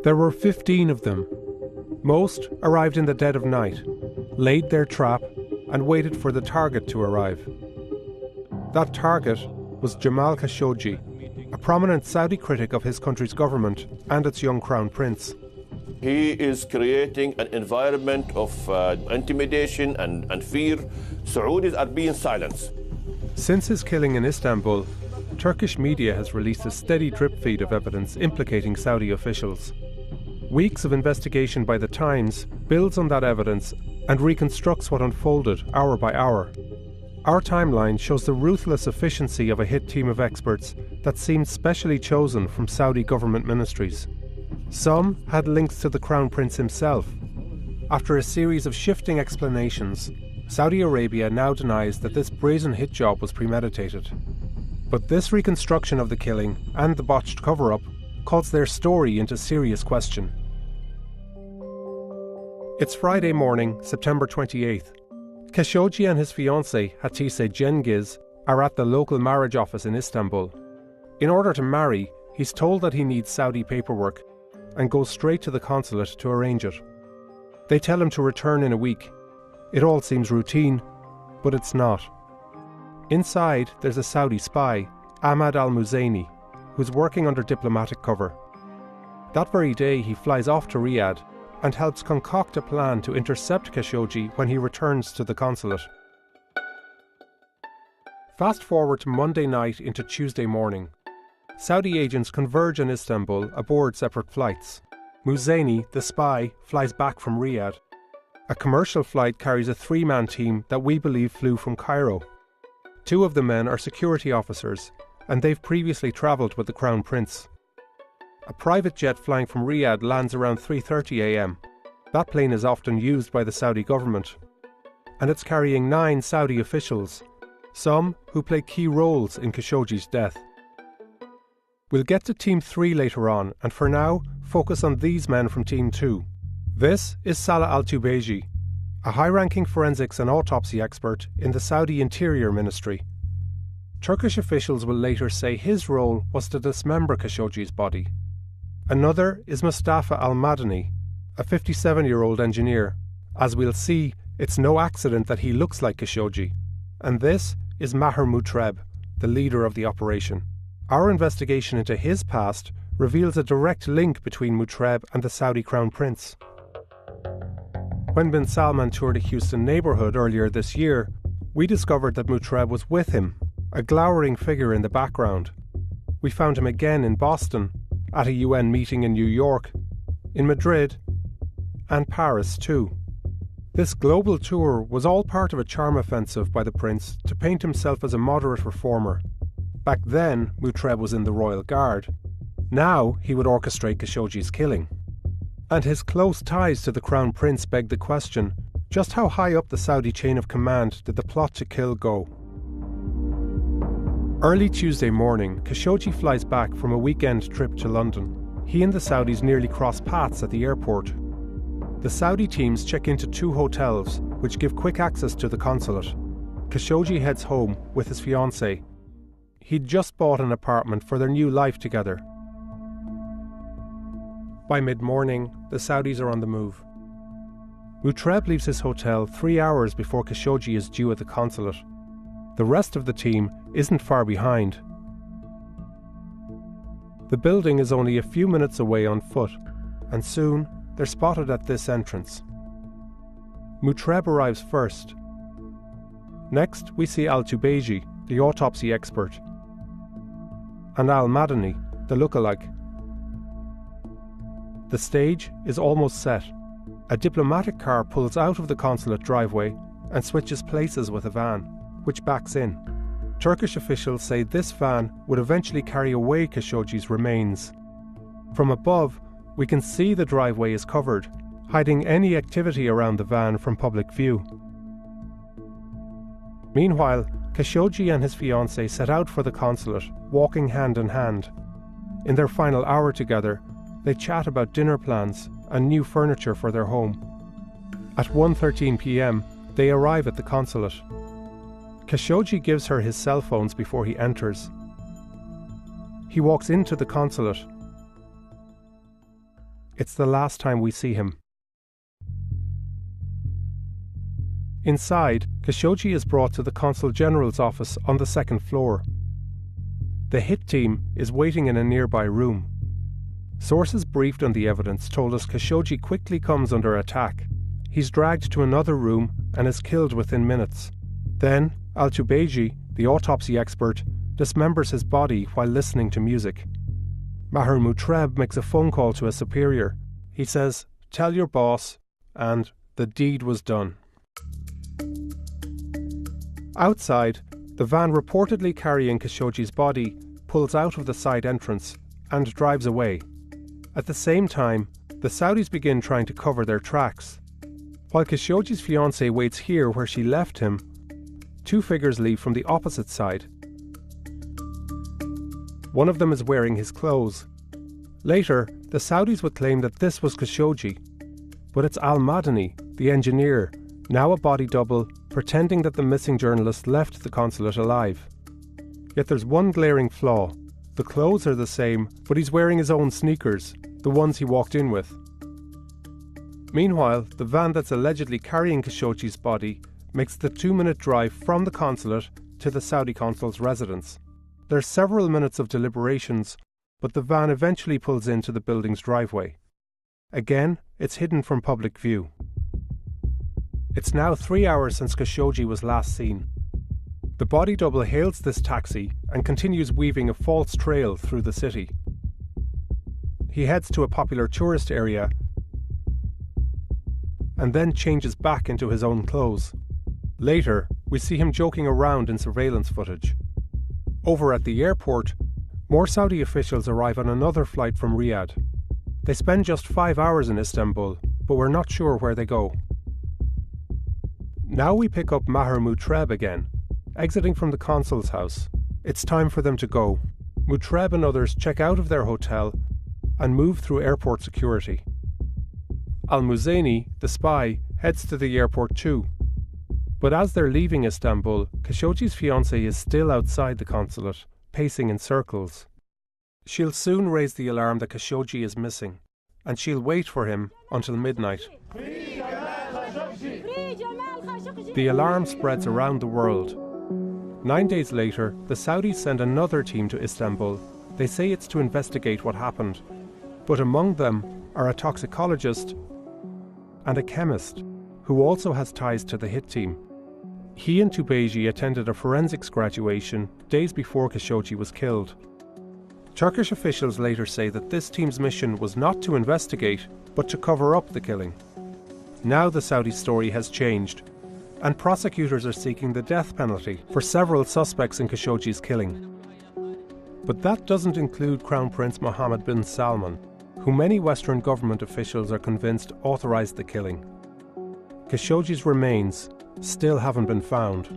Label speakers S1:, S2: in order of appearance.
S1: There were 15 of them. Most arrived in the dead of night, laid their trap, and waited for the target to arrive. That target was Jamal Khashoggi, a prominent Saudi critic of his country's government and its young crown prince.
S2: He is creating an environment of intimidation and fear. Saudis are being silenced.
S1: Since his killing in Istanbul, Turkish media has released a steady drip feed of evidence implicating Saudi officials. Weeks of investigation by The Times builds on that evidence and reconstructs what unfolded hour by hour. Our timeline shows the ruthless efficiency of a hit team of experts that seemed specially chosen from Saudi government ministries. Some had links to the Crown Prince himself. After a series of shifting explanations, Saudi Arabia now denies that this brazen hit job was premeditated. But this reconstruction of the killing and the botched cover-up calls their story into serious question. It's Friday morning, September 28th. Khashoggi and his fiancée, Hatice Cengiz, are at the local marriage office in Istanbul. In order to marry, he's told that he needs Saudi paperwork and goes straight to the consulate to arrange it. They tell him to return in a week. It all seems routine, but it's not. Inside, there's a Saudi spy, Ahmad al-Muzaini, who's working under diplomatic cover. That very day, he flies off to Riyadh and helps concoct a plan to intercept Khashoggi when he returns to the consulate. Fast forward to Monday night into Tuesday morning. Saudi agents converge in Istanbul aboard separate flights. Muzaini, the spy, flies back from Riyadh. A commercial flight carries a 3-man team that we believe flew from Cairo. 2 of the men are security officers, and they've previously travelled with the Crown Prince. A private jet flying from Riyadh lands around 3:30 a.m. That plane is often used by the Saudi government. And it's carrying 9 Saudi officials, some who play key roles in Khashoggi's death. We'll get to Team 3 later on, and for now, focus on these men from Team 2. This is Salah Al-Tubeji, a high-ranking forensics and autopsy expert in the Saudi Interior Ministry. Turkish officials will later say his role was to dismember Khashoggi's body. Another is Mustafa Al-Madani, a 57-year-old engineer. As we'll see, it's no accident that he looks like Khashoggi. And this is Maher Mutreb, the leader of the operation. Our investigation into his past reveals a direct link between Mutreb and the Saudi Crown Prince. When bin Salman toured a Houston neighbourhood earlier this year, we discovered that Mutreb was with him, a glowering figure in the background. We found him again in Boston, at a UN meeting in New York, in Madrid, and Paris too. This global tour was all part of a charm offensive by the Prince to paint himself as a moderate reformer. Back then, Mutreb was in the Royal Guard. Now he would orchestrate Khashoggi's killing. And his close ties to the Crown Prince beg the question, just how high up the Saudi chain of command did the plot to kill go? Early Tuesday morning, Khashoggi flies back from a weekend trip to London. He and the Saudis nearly cross paths at the airport. The Saudi teams check into 2 hotels, which give quick access to the consulate. Khashoggi heads home with his fiancée. He'd just bought an apartment for their new life together. By mid-morning, the Saudis are on the move. Mutreb leaves his hotel 3 hours before Khashoggi is due at the consulate. The rest of the team isn't far behind. The building is only a few minutes away on foot, and soon they're spotted at this entrance. Mutreb arrives first. Next, we see Al-Tubeji, the autopsy expert, and Al-Madani, the lookalike. The stage is almost set. A diplomatic car pulls out of the consulate driveway and switches places with a van, which backs in. Turkish officials say this van would eventually carry away Khashoggi's remains. From above, we can see the driveway is covered, hiding any activity around the van from public view. Meanwhile, Khashoggi and his fiancée set out for the consulate, walking hand in hand. In their final hour together, they chat about dinner plans and new furniture for their home. At 1:13 p.m, they arrive at the consulate. Khashoggi gives her his cell phones before he enters. He walks into the consulate. It's the last time we see him. Inside, Khashoggi is brought to the Consul General's office on the second floor. The hit team is waiting in a nearby room. Sources briefed on the evidence told us Khashoggi quickly comes under attack. He's dragged to another room and is killed within minutes. Then, Al-Tubeji, the autopsy expert, dismembers his body while listening to music. Maher Mutreb makes a phone call to a superior. He says, "Tell your boss," and the deed was done. Outside, the van reportedly carrying Khashoggi's body pulls out of the side entrance and drives away. At the same time, the Saudis begin trying to cover their tracks. While Khashoggi's fiancée waits here where she left him, two figures leave from the opposite side. One of them is wearing his clothes. Later, the Saudis would claim that this was Khashoggi, but it's Al-Madani, the engineer, now a body double, pretending that the missing journalist left the consulate alive. Yet there's one glaring flaw. The clothes are the same, but he's wearing his own sneakers, the ones he walked in with. Meanwhile, the van that's allegedly carrying Khashoggi's body makes the 2-minute drive from the consulate to the Saudi consul's residence. There's several minutes of deliberations, but the van eventually pulls into the building's driveway. Again, it's hidden from public view. It's now 3 hours since Khashoggi was last seen. The body double hails this taxi and continues weaving a false trail through the city. He heads to a popular tourist area and then changes back into his own clothes. Later, we see him joking around in surveillance footage. Over at the airport, more Saudi officials arrive on another flight from Riyadh. They spend just 5 hours in Istanbul, but we're not sure where they go. Now we pick up Maher Mutreb again, exiting from the consul's house. It's time for them to go. Mutreb and others check out of their hotel and move through airport security. Al-Muzaini, the spy, heads to the airport too. But as they're leaving Istanbul, Khashoggi's fiancée is still outside the consulate, pacing in circles. She'll soon raise the alarm that Khashoggi is missing, and she'll wait for him until midnight. The alarm spreads around the world. 9 days later, the Saudis send another team to Istanbul. They say it's to investigate what happened, but among them are a toxicologist and a chemist who also has ties to the hit team. He and Tubeji attended a forensics graduation days before Khashoggi was killed. Turkish officials later say that this team's mission was not to investigate, but to cover up the killing. Now the Saudi story has changed, and prosecutors are seeking the death penalty for several suspects in Khashoggi's killing. But that doesn't include Crown Prince Mohammed bin Salman, who many Western government officials are convinced authorized the killing. Khashoggi's remains still haven't been found.